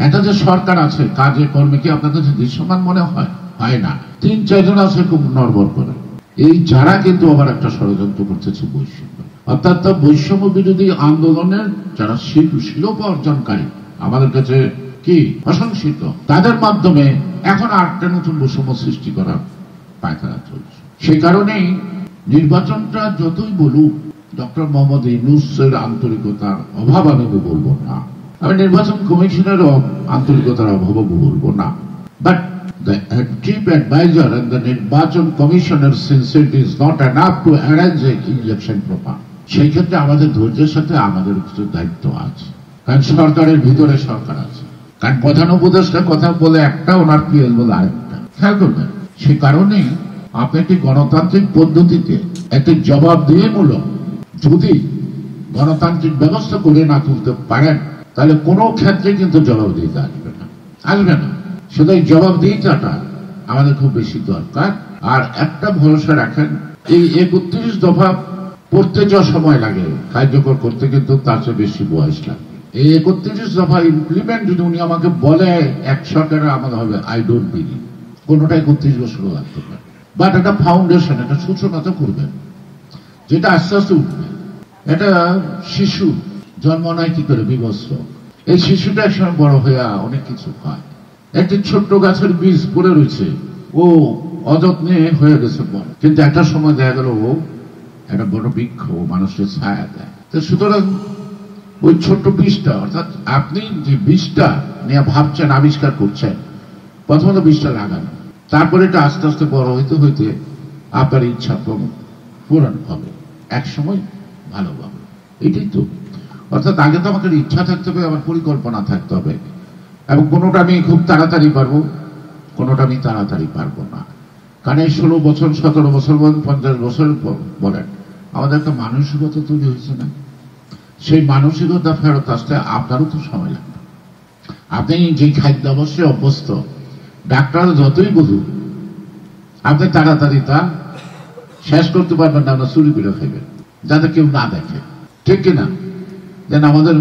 একটা যে সরকার আছে কাজে কর্মে কি আপনার কাছে দৃশ্যমান মনে হয়? হয় না। ৩-৪ জন আছে খুব নড়বড় করে। এই যারা কিন্তু আবার একটা ষড়যন্ত্র করতেছে বৈষম্য, অর্থাৎ বৈষম্য বিরোধী আন্দোলনের যারা শিল্প অর্জনকারী আমাদের কাছে কি প্রশংসিত, তাদের মাধ্যমে এখন আরেকটা নতুন বৈষম্য সৃষ্টি করার পায়তারা চলছে। সেই কারণেই নির্বাচনটা যতই বলুক ডক্টর মোহাম্মদ ইউনূসের আন্তরিকতার অভাব আমি বলবো না, আমি নির্বাচন কমিশনেরও আন্তরিকতার অভাবও বলবো না, but the chief advisor and the নির্বাচন কমিশনের sincerity is not enough to arrange an election proper. সেই ক্ষেত্রে আমাদের ধৈর্যের সাথে আমাদের কিছু দায়িত্ব আছে, কারণ সরকারের ভিতরে সরকার আছে, কারণ প্রধান উপদেষ্টা কথা বলে একটা, ওনার পিএস বলে আরেকটা, খেয়াল করবেন। সে কারণেই আপনি একটি গণতান্ত্রিক পদ্ধতিতে একটি জবাবদিহিমূলক যদি গণতান্ত্রিক ব্যবস্থা করে না তুলতে পারেন তাহলে কোনো ক্ষেত্রে কিন্তু জবাবদিহিতা আসবে না। শুধু এই জবাবদিহিতাটা আমাদের খুব বেশি দরকার। আর একটা ভরসা রাখেন, এই ৩১ দফা পড়তে যা সময় লাগে কার্যকর করতে কিন্তু তার চেয়ে বেশি বয়স লাগবে। এই ৩১ দফা ইমপ্লিমেন্ট যদি উনি আমাকে বলে এক সরকারে আমাদের হবে, আই ডোন্ট বিলিভ কোনোটা ৩১ বছর লাগতে পারে, বাট একটা ফাউন্ডেশন, একটা সূচনা তো করবেন যেটা আস্তে আস্তে উঠবে। এটা শিশু জন্ম নেয় কি করে বিবস্ত্র, এই শিশুটা একসময় বড় হইয়া অনেক কিছু হয়। একটি ছোট্ট গাছের বীজ পড়ে রয়েছে, ও অযত্নে হয়ে গেছে বড়, কিন্তু একটা সময় দেখা গেল ও একটা বড় বৃক্ষ, মানুষের ছায়া দেয়। তো সুতরাং ওই ছোট্ট বীজটা, অর্থাৎ আপনি যে বীজটা নিয়ে ভাবছেন, আবিষ্কার করছেন, প্রথমত বীজটা লাগানো, তারপরে এটা আস্তে আস্তে বড় হইতে হইতে আপনার ইচ্ছা পূরণ হবে, এক সময় ভালোভাবে। এটাই তো, অর্থাৎ আগে তো আমাকে ইচ্ছা থাকতে হবে, আমার পরিকল্পনা থাকতে হবে, এবং কোনোটা আমি খুব তাড়াতাড়ি পারবো, কোনোটা আমি তাড়াতাড়ি পারবো না। কারণ এই 16 বছর 17 বছর বলেন 50 বছর বলেন, আমাদের একটা মানসিকতা তৈরি হয়েছে না, সেই মানসিকতা ফেরত আসতে আপনারও তো সময় লাগবে। আপনি যে খাদ্যাভ্যাসে অভ্যস্ত, ডাক্তার যতই বলুক আপনি তাড়াতাড়ি তা শেষ করতে পারবেন না, আমরা চুরি করে খাইবেন যাতে কেউ না দেখে, ঠিক কিনা? যেন আমাদের